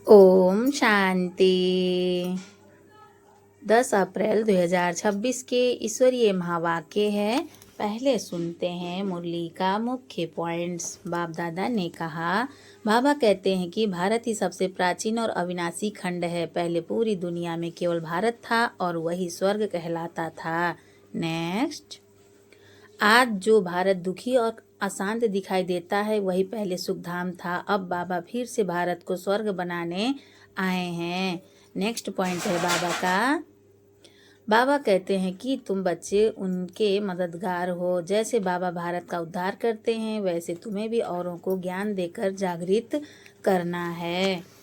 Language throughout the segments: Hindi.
ओम शांति। 10 अप्रैल 2026 के ईश्वरीय महावाक्य है। पहले सुनते हैं मुरली का मुख्य पॉइंट्स। बाप दादा ने कहा, बाबा कहते हैं कि भारत ही सबसे प्राचीन और अविनाशी खंड है। पहले पूरी दुनिया में केवल भारत था और वही स्वर्ग कहलाता था। नेक्स्ट, आज जो भारत दुखी और अशांत दिखाई देता है वही पहले सुखधाम था। अब बाबा फिर से भारत को स्वर्ग बनाने आए हैं। नेक्स्ट पॉइंट है बाबा का। बाबा कहते हैं कि तुम बच्चे उनके मददगार हो। जैसे बाबा भारत का उद्धार करते हैं वैसे तुम्हें भी औरों को ज्ञान देकर जागृत करना है।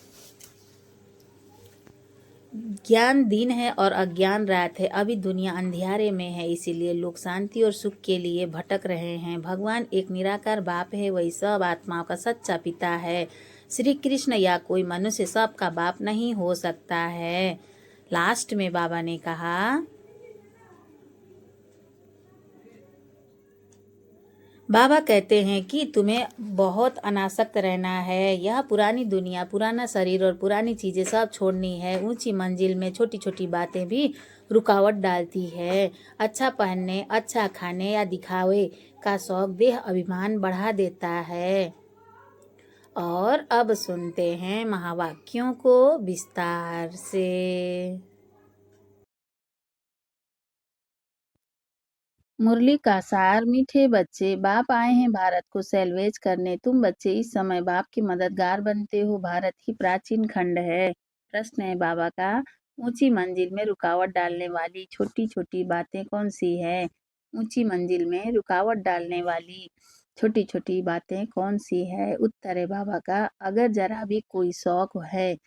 ज्ञान दिन है और अज्ञान रात है। अभी दुनिया अंधियारे में है, इसीलिए लोग शांति और सुख के लिए भटक रहे हैं। भगवान एक निराकार बाप है, वही सब आत्माओं का सच्चा पिता है। श्री कृष्ण या कोई मनुष्य सबका बाप नहीं हो सकता है। लास्ट में बाबा ने कहा, बाबा कहते हैं कि तुम्हें बहुत अनासक्त रहना है। यह पुरानी दुनिया, पुराना शरीर और पुरानी चीज़ें सब छोड़नी है। ऊंची मंजिल में छोटी छोटी बातें भी रुकावट डालती है। अच्छा पहनने, अच्छा खाने या दिखावे का शौक देह अभिमान बढ़ा देता है। और अब सुनते हैं महावाक्यों को विस्तार से। मुरली का सार। मीठे बच्चे, बाप आए हैं भारत को सैल्वेज करने। तुम बच्चे इस समय बाप के मददगार बनते हो। भारत ही प्राचीन खंड है। प्रश्न है बाबा का, ऊंची मंजिल में रुकावट डालने वाली छोटी छोटी बातें कौन सी है? ऊंची मंजिल में रुकावट डालने वाली छोटी छोटी बातें कौन सी है? उत्तर है बाबा का, अगर जरा भी कोई शौक है,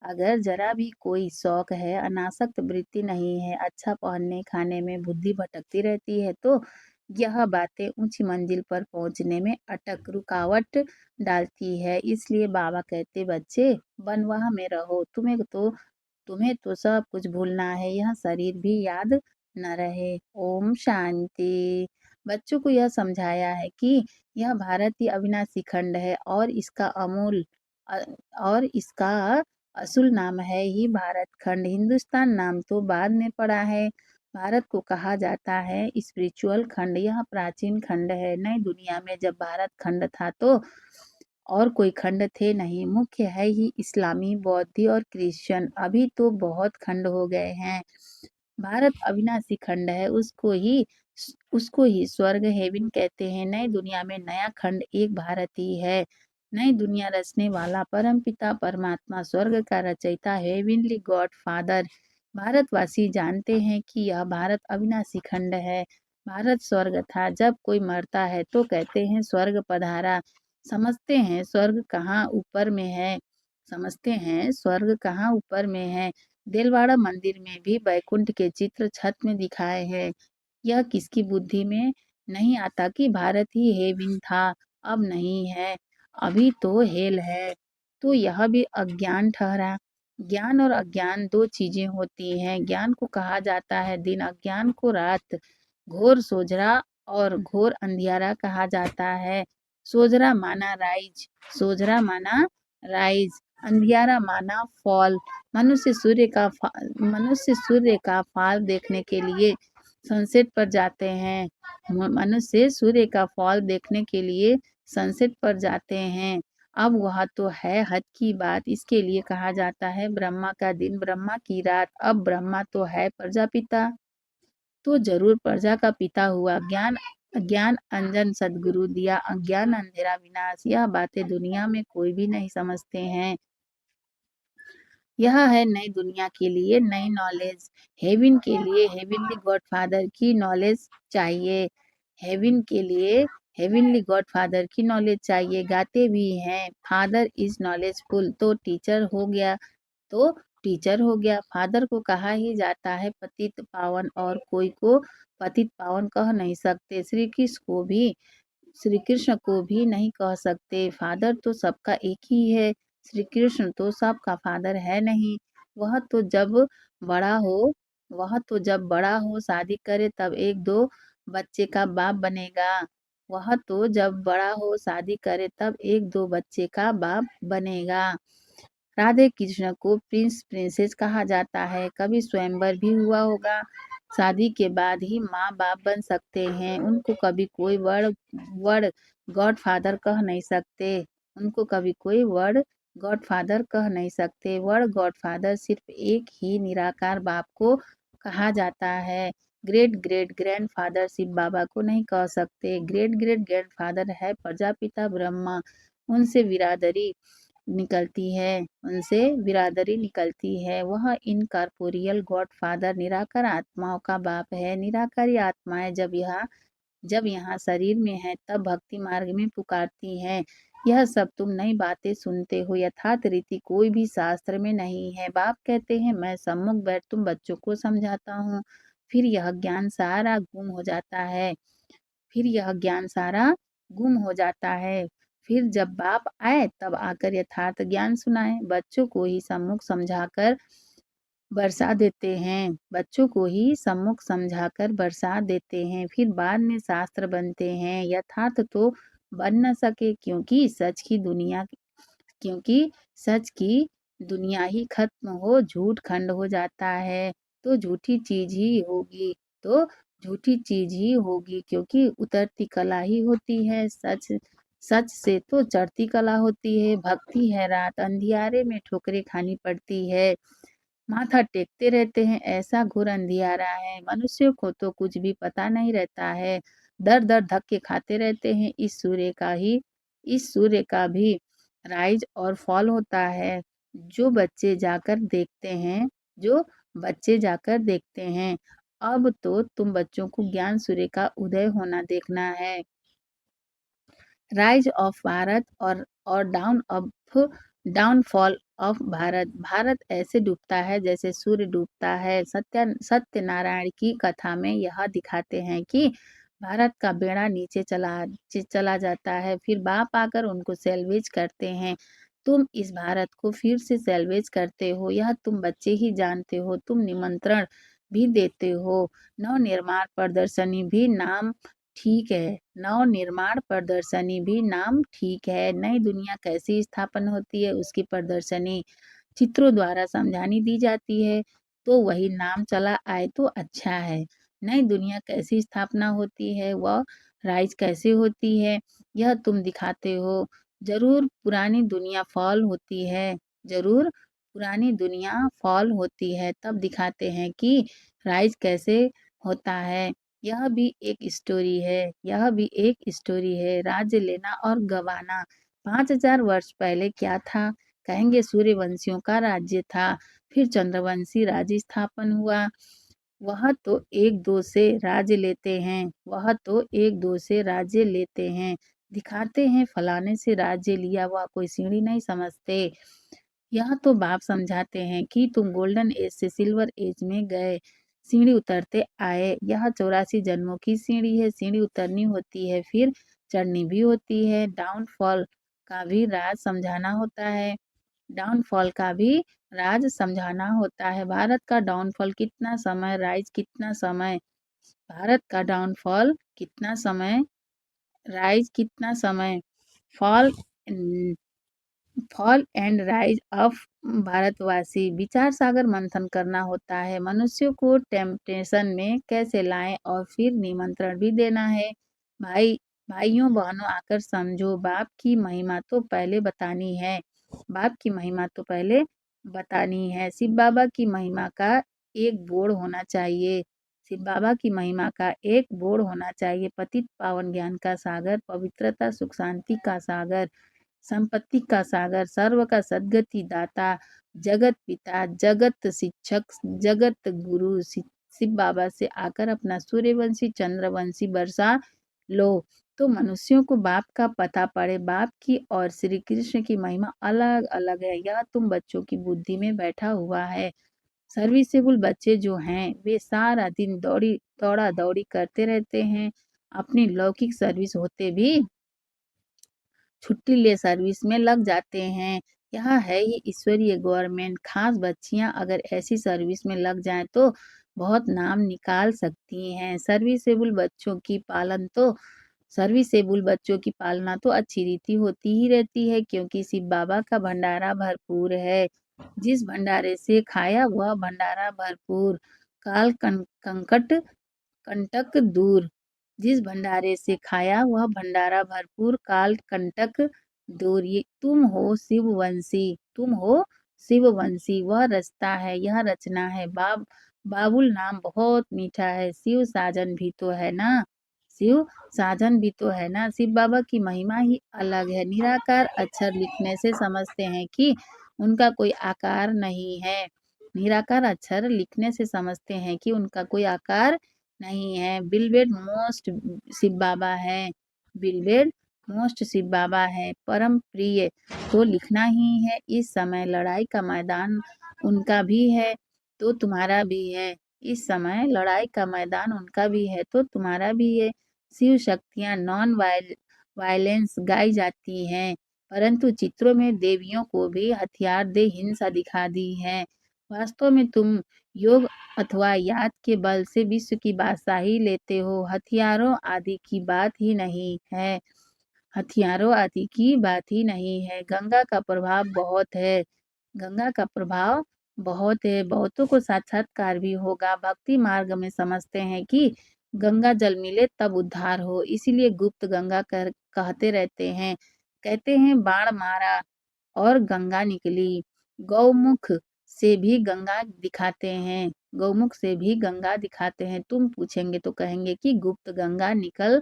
अगर जरा भी कोई शौक है, अनासक्त वृत्ति नहीं है, अच्छा पहनने खाने में बुद्धि भटकती रहती है, तो यह बातें ऊंची मंजिल पर पहुंचने में अटक रुकावट डालती है। इसलिए बाबा कहते, बच्चे बनवाह में रहो। तुम्हें तो सब कुछ भूलना है, यह शरीर भी याद न रहे। ओम शांति। बच्चों को यह समझाया है कि यह भारत ही अविनाशी खंड है और और इसका असल नाम है ही भारत खंड। हिंदुस्तान नाम तो बाद में पड़ा है। भारत को कहा जाता है स्पिरिचुअल खंड। यह प्राचीन खंड है। नई दुनिया में जब भारत खंड था तो और कोई खंड थे नहीं। मुख्य है ही इस्लामी, बौद्धी और क्रिश्चियन। अभी तो बहुत खंड हो गए हैं। भारत अविनाशी खंड है, उसको ही स्वर्ग हेवन कहते हैं। नई दुनिया में नया खंड एक भारत ही है। नई दुनिया रचने वाला परम पिता परमात्मा, स्वर्ग का रचयिता, हेवनली गॉड फादर। भारतवासी जानते हैं कि यह भारत अविनाशी खंड है। भारत स्वर्ग था। जब कोई मरता है तो कहते हैं स्वर्ग पधारा। समझते हैं स्वर्ग कहाँ ऊपर में है। समझते हैं स्वर्ग कहाँ ऊपर में है। देलवाड़ा मंदिर में भी बैकुंठ के चित्र छत में दिखाए हैं। यह किसकी बुद्धि में नहीं आता कि भारत ही हेवन था, अब नहीं है, अभी तो हेल है। तो यह भी अज्ञान ठहरा। ज्ञान और अज्ञान दो चीजें होती हैं। ज्ञान को कहा जाता है दिन, अज्ञान को रात। घोर सोजरा और घोर अंधियारा कहा जाता है। सोजरा माना राइज, सोजरा माना राइज, अंधियारा माना फॉल। मनुष्य सूर्य का फॉल देखने के लिए सनसेट पर जाते हैं। मनुष्य सूर्य का फॉल देखने के लिए सनसेट पर जाते हैं। अब वह तो है हद की बात। इसके लिए कहा जाता है ब्रह्मा का दिन, ब्रह्मा की रात। अब ब्रह्मा तो है प्रजापिता, तो जरूर प्रजा का पिता हुआ। ज्ञान ज्ञान अंजन सदगुरु दिया, अज्ञान अंधेरा विनाश। यह बातें दुनिया में कोई भी नहीं समझते हैं। यह है नई दुनिया के लिए नई नॉलेज। हेवन के लिए हेवनली गॉडफादर की नॉलेज चाहिए। हेवन के लिए हेवनली गॉडफादर की नॉलेज चाहिए। गाते भी हैं फादर इज नॉलेजफुल, तो टीचर हो गया। फादर को कहा ही जाता है पतित पावन, और कोई को पतित पावन कह नहीं सकते। श्री कृष्ण को भी नहीं कह सकते। फादर तो सबका एक ही है। श्री कृष्ण तो सबका फादर है नहीं। वह तो जब बड़ा हो शादी करे तब एक दो बच्चे का बाप बनेगा। वह तो जब बड़ा हो शादी करे तब एक दो बच्चे का बाप बनेगा। राधे कृष्ण को प्रिंस प्रिंसेस कहा जाता है। कभी स्वयंवर भी हुआ होगा। शादी के बाद ही माँ बाप बन सकते हैं। उनको कभी कोई वर्ड गॉडफादर कह नहीं सकते। उनको कभी कोई वर्ड गॉडफादर कह नहीं सकते। वर्ड गॉडफादर सिर्फ एक ही निराकार बाप को कहा जाता है। ग्रेट ग्रेट ग्रैंडफादर शिव बाबा को नहीं कह सकते। ग्रेट ग्रेट ग्रैंडफादर है प्रजापिता ब्रह्मा। उनसे बिरादरी निकलती है। वह इनकॉर्पोरियल गॉडफादर निराकार आत्माओं का बाप है। निराकारी आत्माएं जब यहाँ शरीर में है तब भक्ति मार्ग में पुकारती हैं। यह सब तुम नई बातें सुनते हो, यथार्थ रीति कोई भी शास्त्र में नहीं है। बाप कहते हैं मैं सम्मुख बैठ तुम बच्चों को समझाता हूँ। फिर यह ज्ञान सारा गुम हो जाता है। फिर यह ज्ञान सारा गुम हो जाता है। फिर जब बाप आए तब आकर यथार्थ ज्ञान सुनाए। बच्चों को ही सम्मुख समझाकर बरसा देते हैं। बच्चों को ही सम्मुख समझाकर बरसा देते हैं। फिर बाद में शास्त्र बनते हैं। यथार्थ तो बन न सके क्योंकि सच की दुनिया ही खत्म हो, झूठ खंड हो जाता है। तो झूठी चीज ही होगी तो झूठी चीज ही होगी, क्योंकि उतरती कला ही होती है। सच सच से तो चढ़ती कला होती है। भक्ति है रात अंधियारे में ठोकरें खानी पड़ती है। माथा टेकते रहते हैं, ऐसा घोर अंधियारा है। मनुष्यों को तो कुछ भी पता नहीं रहता है। दर दर धक्के खाते रहते हैं। इस सूर्य का भी राइज और फॉल होता है। जो बच्चे जाकर देखते हैं जो बच्चे जाकर देखते हैं। अब तो तुम बच्चों को ज्ञान सूर्य का उदय होना देखना है। राइज ऑफ भारत और डाउनफॉल ऑफ भारत। भारत ऐसे डूबता है जैसे सूर्य डूबता है। सत्यनारायण की कथा में यह दिखाते हैं कि भारत का बेड़ा नीचे चला जाता है। फिर बाप आकर उनको सैल्वेज करते हैं। तुम इस भारत को फिर से सैल्वेज करते हो, यह तुम बच्चे ही जानते हो। तुम निमंत्रण भी देते हो। नवनिर्माण प्रदर्शनी भी नाम ठीक है। नवनिर्माण प्रदर्शनी भी नाम ठीक है। नई दुनिया कैसी स्थापन होती है उसकी प्रदर्शनी चित्रों द्वारा समझानी दी जाती है, तो वही नाम चला आए तो अच्छा है। नई दुनिया कैसी स्थापना होती है, वह राइज कैसे होती है, यह तुम दिखाते हो। जरूर पुरानी दुनिया फॉल होती है। जरूर पुरानी दुनिया फॉल होती है, तब दिखाते हैं कि राइज कैसे होता है। यह भी एक स्टोरी है। यह भी एक स्टोरी है। राज्य लेना और गंवाना। 5000 वर्ष पहले क्या था? कहेंगे सूर्यवंशियों का राज्य था। फिर चंद्रवंशी राज्य स्थापन हुआ। वह तो एक दो से राज्य लेते हैं। वह तो एक दो से राज्य लेते हैं। दिखाते हैं फलाने से राज्य लिया, वह कोई सीढ़ी नहीं समझते। यह तो बाप समझाते हैं कि तुम गोल्डन एज से सिल्वर एज में गए, सीढ़ी उतरते आए। यह 84 जन्मों की सीढ़ी है। सीढ़ी उतरनी होती है, फिर चढ़नी भी होती है। डाउनफॉल का भी राज समझाना होता है। डाउनफॉल का भी राज समझाना होता है। भारत का डाउनफॉल कितना समय, राइज कितना समय। भारत का डाउनफॉल कितना समय, राइज कितना समय। Fall fall and rise of भारतवासी। विचार सागर मंथन करना होता है। मनुष्यों को टेम्पटेशन में कैसे लाएं और फिर निमंत्रण भी देना है। भाइयों बहनों आकर समझो, बाप की महिमा तो पहले बतानी है। बाप की महिमा तो पहले बतानी है। शिव बाबा की महिमा का एक बोर्ड होना चाहिए। शिव बाबा की महिमा का एक बोर्ड होना चाहिए। पतित पावन ज्ञान का सागर, पवित्रता सुख शांति का सागर, संपत्ति का सागर, सर्व का सद्गति दाता, जगत पिता, जगत शिक्षक, जगत गुरु शिव बाबा से आकर अपना सूर्यवंशी चंद्रवंशी बरसा लो, तो मनुष्यों को बाप का पता पड़े। बाप की और श्री कृष्ण की महिमा अलग अलग है। यह तुम बच्चों की बुद्धि में बैठा हुआ है। सर्विसेबल बच्चे जो हैं वे सारा दिन दौड़ा दौड़ी करते रहते हैं। अपनी लौकिक सर्विस होते भी छुट्टी ले सर्विस में लग जाते हैं। यह है ही ईश्वरीय गवर्नमेंट। खास बच्चियां अगर ऐसी सर्विस में लग जाएं तो बहुत नाम निकाल सकती हैं। सर्विसेबल बच्चों की पालन तो सर्विसेबल बच्चों की पालना तो अच्छी रीति होती ही रहती है, क्योंकि शिव बाबा का भंडारा भरपूर है। जिस भंडारे से खाया वह भंडारा भरपूर, काल कंकट कंटक दूर। जिस भंडारे से खाया वह भंडारा भरपूर, काल कंटक दूर। ये तुम हो शिववंशी, तुम हो शिववंशी, वह रचता है यह रचना है। बाबुल नाम बहुत मीठा है, शिव साजन भी तो है ना, शिव साजन भी तो है ना। शिव बाबा की महिमा ही अलग है। निराकार अक्षर लिखने से समझते हैं कि उनका कोई आकार नहीं है। निराकार अक्षर लिखने से समझते हैं कि उनका कोई आकार नहीं है। बिलवेड मोस्ट शिव बाबा है, बिलवेड मोस्ट शिव बाबा है, परम प्रिय तो लिखना ही है। इस समय लड़ाई का मैदान उनका भी है तो तुम्हारा भी है। इस समय लड़ाई का मैदान उनका भी है तो तुम्हारा भी है। शिव शक्तियाँ नॉन वायलेंस गाई जाती हैं, परंतु चित्रों में देवियों को भी हथियार दे हिंसा दिखा दी है। वास्तव में तुम योग अथवा याद के बल से विश्व की बादशाही लेते हो, हथियारों आदि की बात ही नहीं है, हथियारों आदि की बात ही नहीं है। गंगा का प्रभाव बहुत है, गंगा का प्रभाव बहुत है। बहुतों को साक्षात्कार भी होगा। भक्ति मार्ग में समझते हैं कि गंगा जल मिले तब उद्धार हो, इसीलिए गुप्त गंगा कहते रहते हैं। कहते हैं बाण मारा और गंगा निकली। गौमुख से भी गंगा दिखाते हैं, गौमुख से भी गंगा दिखाते हैं। तुम पूछेंगे तो कहेंगे कि गुप्त गंगा निकल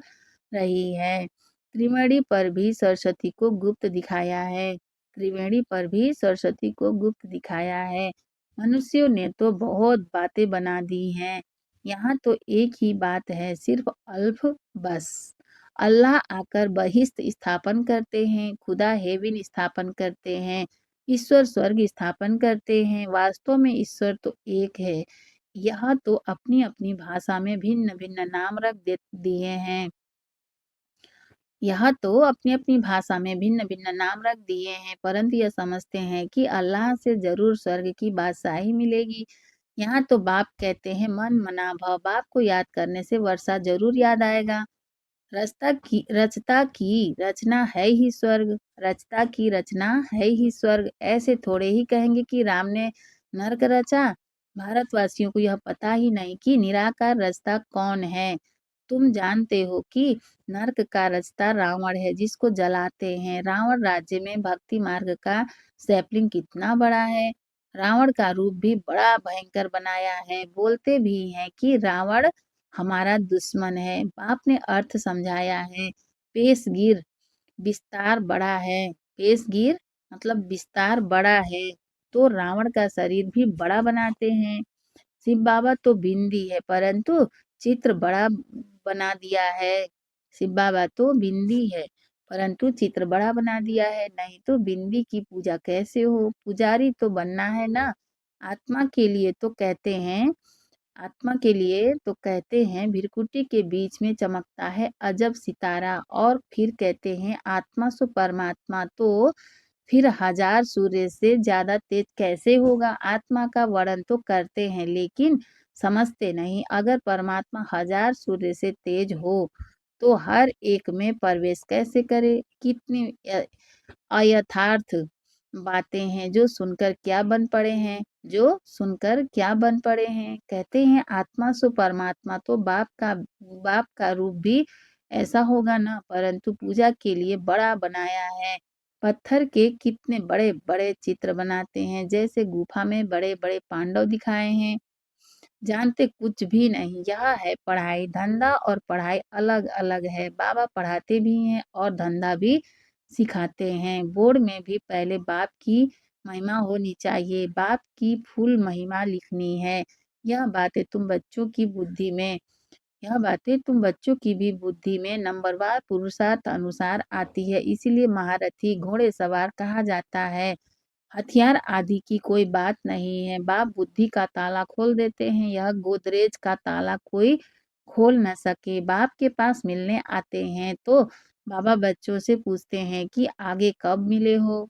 रही है। त्रिवेणी पर भी सरस्वती को गुप्त दिखाया है, त्रिवेणी पर भी सरस्वती को गुप्त दिखाया है। मनुष्यों ने तो बहुत बातें बना दी हैं, यहाँ तो एक ही बात है, सिर्फ अल्फ बस। अल्लाह आकर बहिश्त स्थापन करते हैं, खुदा हेविन स्थापन करते हैं, ईश्वर स्वर्ग स्थापन करते हैं। वास्तव में ईश्वर तो एक है। यह तो अपनी अपनी भाषा में भिन्न भिन्न नाम रख दिए हैं, यह तो अपनी अपनी भाषा में भिन्न भिन्न नाम रख दिए हैं, परंतु यह समझते हैं कि अल्लाह से जरूर स्वर्ग की बादशाही मिलेगी। यहाँ तो बाप कहते हैं मन मना भव, बाप को याद करने से वर्षा जरूर याद आएगा। रचता की रचना है ही स्वर्ग, रचता की रचना है ही स्वर्ग। ऐसे थोड़े ही कहेंगे कि राम ने नर्क रचा। भारतवासियों को यह पता ही नहीं कि निराकार रचता कौन है। तुम जानते हो कि नर्क का रचता रावण है, जिसको जलाते हैं। रावण राज्य में भक्ति मार्ग का सैपलिंग कितना बड़ा है। रावण का रूप भी बड़ा भयंकर बनाया है। बोलते भी हैं कि रावण हमारा दुश्मन है। बाप ने अर्थ समझाया है। पेशगीर विस्तार बड़ा है, पेशगीर मतलब विस्तार बड़ा है, तो रावण का शरीर भी बड़ा बनाते हैं। शिव बाबा तो बिंदी है, परंतु चित्र बड़ा बना दिया है। शिव बाबा तो बिंदी है, परंतु चित्र बड़ा बना दिया है। नहीं तो बिंदी की पूजा कैसे हो, पुजारी तो बनना है ना। आत्मा के लिए तो कहते हैं, आत्मा के लिए तो कहते हैं भृकुटी के बीच में चमकता है अजब सितारा, और फिर कहते हैं आत्मा सो परमात्मा, तो फिर हजार सूर्य से ज्यादा तेज कैसे होगा। आत्मा का वर्णन तो करते हैं लेकिन समझते नहीं। अगर परमात्मा हजार सूर्य से तेज हो तो हर एक में प्रवेश कैसे करे। कितनी अयथार्थ बातें हैं, जो सुनकर क्या बन पड़े हैं, जो सुनकर क्या बन पड़े हैं। कहते हैं आत्मा सो परमात्मा, तो बाप का रूप भी ऐसा होगा ना, परंतु पूजा के लिए बड़ा बनाया है। पत्थर के कितने बड़े बड़े चित्र बनाते हैं, जैसे गुफा में बड़े बड़े पांडव दिखाए हैं। जानते कुछ भी नहीं। यह है पढ़ाई, धंधा और पढ़ाई अलग अलग है। बाबा पढ़ाते भी हैं और धंधा भी सिखाते हैं। बोर्ड में भी पहले बाप की महिमा होनी चाहिए, बाप की फुल महिमा लिखनी है। यह बातें तुम बच्चों की बुद्धि में यह बातें तुम बच्चों की भी बुद्धि में नंबरवार पुरुषार्थ अनुसार आती है, इसीलिए महारथी घोड़ेसवार कहा जाता है। हथियार आदि की कोई बात नहीं है। बाप बुद्धि का ताला खोल देते हैं, यह गोदरेज का ताला कोई खोल न सके। बाप के पास मिलने आते हैं तो बाबा बच्चों से पूछते हैं कि आगे कब मिले हो,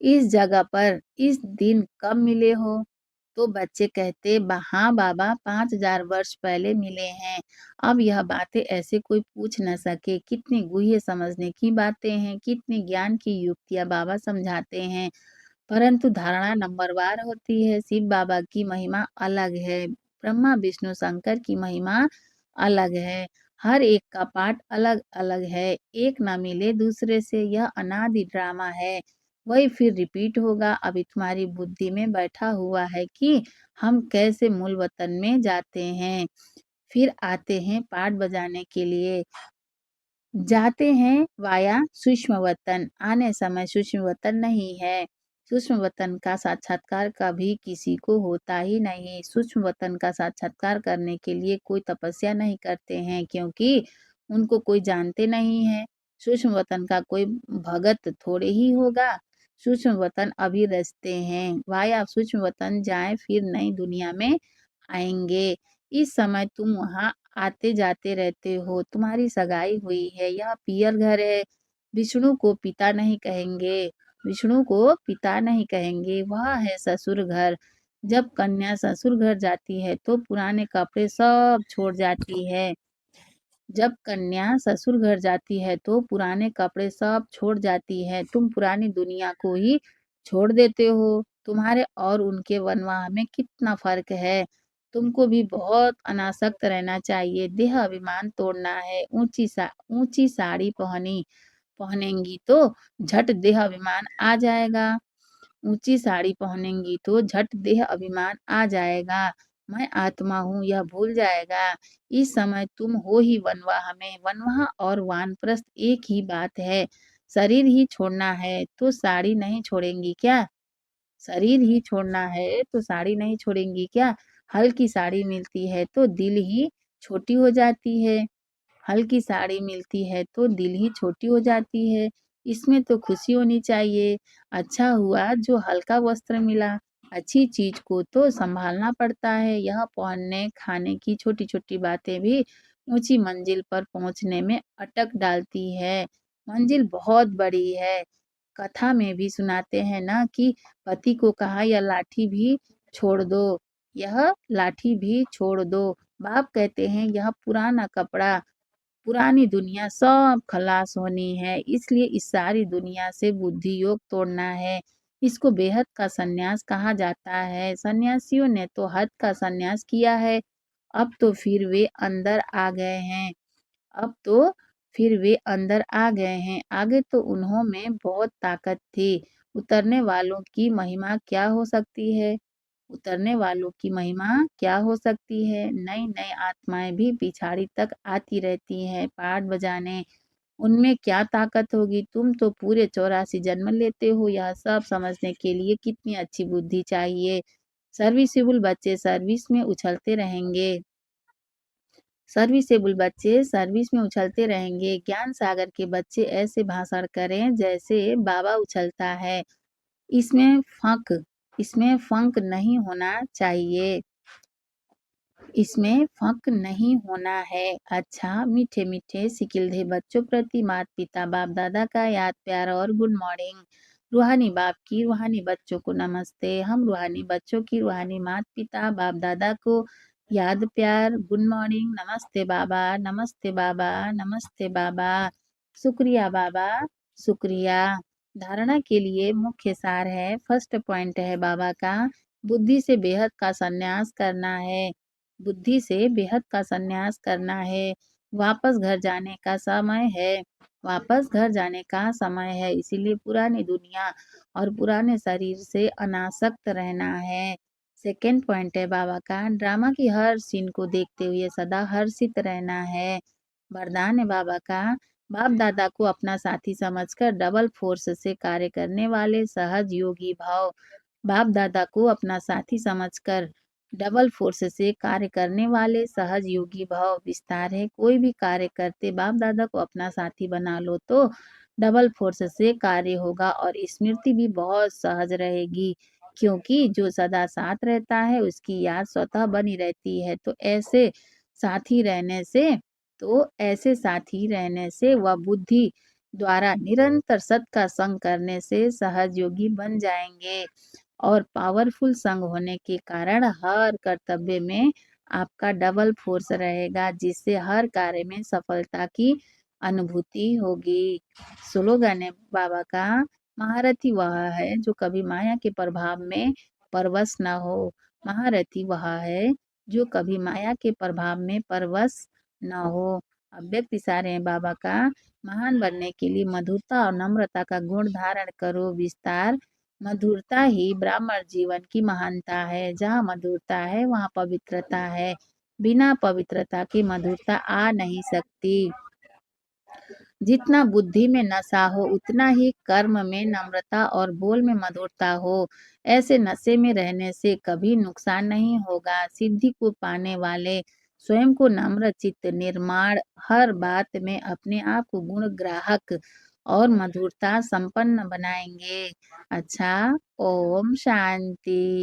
इस जगह पर इस दिन कब मिले हो। तो बच्चे कहते हाँ बाबा 5000 वर्ष पहले मिले हैं। अब यह बातें ऐसे कोई पूछ न सके। कितनी गूढ़ समझने की बातें हैं, कितनी ज्ञान की युक्तियाँ बाबा समझाते हैं। परंतु धारणा नंबरवार होती है। शिव बाबा की महिमा अलग है, ब्रह्मा विष्णु शंकर की महिमा अलग है। हर एक का पाठ अलग अलग है, एक ना मिले दूसरे से। यह अनादि ड्रामा है, वही फिर रिपीट होगा। अभी तुम्हारी बुद्धि में बैठा हुआ है कि हम कैसे मूल वतन में जाते हैं, फिर आते हैं पाठ बजाने के लिए। जाते हैं वाया सूक्ष्म वतन, आने समय सूक्ष्म वतन नहीं है। सूक्ष्म वतन का साक्षात्कार कभी किसी को होता ही नहीं। सूक्ष्म वतन का साक्षात्कार करने के लिए कोई तपस्या नहीं करते हैं, क्योंकि उनको कोई जानते नहीं है। सूक्ष्म वतन का कोई भगत थोड़े ही होगा। सूक्ष्म वतन अभी रचते हैं, वाया सूक्ष्म वतन जाए फिर नई दुनिया में आएंगे। इस समय तुम वहाँ आते जाते रहते हो, तुम्हारी सगाई हुई है, यह पियर घर है। विष्णु को पिता नहीं कहेंगे, विष्णु को पिता नहीं कहेंगे, वह है ससुर घर। जब कन्या ससुर घर जाती है तो पुराने कपड़े सब छोड़ जाती है। जब कन्या ससुर घर जाती है तो पुराने कपड़े सब छोड़ जाती है। तुम पुरानी दुनिया को ही छोड़ देते हो। तुम्हारे और उनके वनवाह में कितना फर्क है। तुमको भी बहुत अनासक्त रहना चाहिए। देह अभिमान तोड़ना है। ऊंची साड़ी पहनेंगी तो झट देह अभिमान आ जाएगा। ऊंची साड़ी पहनेंगी तो झट देह अभिमान आ जाएगा। मैं आत्मा हूँ यह भूल जाएगा। इस समय तुम हो ही वनवाह में। वनवाह और वानप्रस्थ एक ही बात है। शरीर ही छोड़ना है तो साड़ी नहीं छोड़ेंगी क्या? शरीर ही छोड़ना है तो साड़ी नहीं छोड़ेंगी क्या? हल्की साड़ी मिलती है तो दिल ही छोटी हो जाती है। हल्की साड़ी मिलती है तो दिल ही छोटी हो जाती है। इसमें तो खुशी होनी चाहिए। अच्छा हुआ जो हल्का वस्त्र मिला। अच्छी चीज को तो संभालना पड़ता है। यह पहनने खाने की छोटी छोटी बातें भी ऊंची मंजिल पर पहुंचने में अटक डालती है। मंजिल बहुत बड़ी है। कथा में भी सुनाते हैं ना कि पति को कहा यह लाठी भी छोड़ दो, यह लाठी भी छोड़ दो। बाप कहते हैं यह पुराना कपड़ा, पुरानी दुनिया सब खलास होनी है। इसलिए इस सारी दुनिया से बुद्धि योग तोड़ना है। इसको बेहद का सन्यास कहा जाता है। सन्यासियों ने तो हद का सन्यास किया है। अब तो फिर वे अंदर आ गए हैं। अब तो फिर वे अंदर आ गए हैं। आगे तो उन्हों में बहुत ताकत थी। उतरने वालों की महिमा क्या हो सकती है? उतरने वालों की महिमा क्या हो सकती है? नई नई आत्माएं भी पिछाड़ी तक आती रहती हैं पाठ बजाने। उनमें क्या ताकत होगी? तुम तो पूरे 84 जन्म लेते हो। यह सब समझने के लिए कितनी अच्छी बुद्धि चाहिए। सर्विसिबल बच्चे सर्विस में उछलते रहेंगे। सर्विसेबल बच्चे सर्विस में उछलते रहेंगे। ज्ञान सागर के बच्चे ऐसे भाषण करें जैसे बाबा उछलता है। इसमें फंक इसमें फंक नहीं होना चाहिए। इसमें फंक नहीं होना है। अच्छा मीठे मीठे सिकिलधे बच्चों प्रति माता पिता बाप दादा का याद प्यार और गुड मॉर्निंग। रूहानी बाप की रूहानी बच्चों को नमस्ते। हम रूहानी बच्चों की रूहानी माता पिता बाप दादा को याद प्यार गुड मॉर्निंग। नमस्ते बाबा, नमस्ते बाबा, नमस्ते बाबा। शुक्रिया बाबा, शुक्रिया। धारणा के लिए मुख्य सार है। फर्स्ट पॉइंट है बाबा का, बुद्धि से बेहद का संन्यास करना है। बुद्धि से बेहद का संन्यास करना है। वापस घर जाने का समय है। वापस घर जाने का समय है। इसीलिए पुरानी दुनिया और पुराने शरीर से अनासक्त रहना है। सेकेंड पॉइंट है बाबा का, ड्रामा की हर सीन को देखते हुए सदा हर्षित रहना है। वरदान है बाबा का, बाप दादा को अपना साथी समझकर डबल फोर्स से कार्य करने वाले सहज योगी भाव। बाप दादा को अपना साथी समझकर डबल फोर्स से कार्य करने वाले सहज योगी भाव विस्तार है। कोई भी कार्य करते बाप दादा को अपना साथी बना लो तो डबल फोर्स से कार्य होगा और स्मृति भी बहुत सहज रहेगी, क्योंकि जो सदा साथ रहता है उसकी याद स्वतः बनी रहती है। साथी रहने से ऐसे साथी रहने से वह बुद्धि द्वारा निरंतर सत का संग करने से सहज योगी बन जाएंगे और पावरफुल संग होने के कारण हर कर्तव्य में आपका डबल फोर्स रहेगा, जिससे हर कार्य में सफलता की अनुभूति होगी। स्लोगन है बाबा का, महारथी वह है जो कभी माया के प्रभाव में परवश न हो। महारथी वह है जो कभी माया के प्रभाव में परवश न हो। अव्यक्त इशारे हैं बाबा का, महान बनने के लिए मधुरता और नम्रता का गुण धारण करो। विस्तार, मधुरता ही ब्राह्मण जीवन की महानता है। जहाँ मधुरता है वहाँ पवित्रता है। बिना पवित्रता के मधुरता आ नहीं सकती। जितना बुद्धि में नशा हो उतना ही कर्म में नम्रता और बोल में मधुरता हो। ऐसे नशे में रहने से कभी नुकसान नहीं होगा। सिद्धि को पाने वाले स्वयं को नम्र चित्त निर्माण हर बात में अपने आप को गुण ग्राहक और मधुरता संपन्न बनाएंगे। अच्छा, ओम शांति।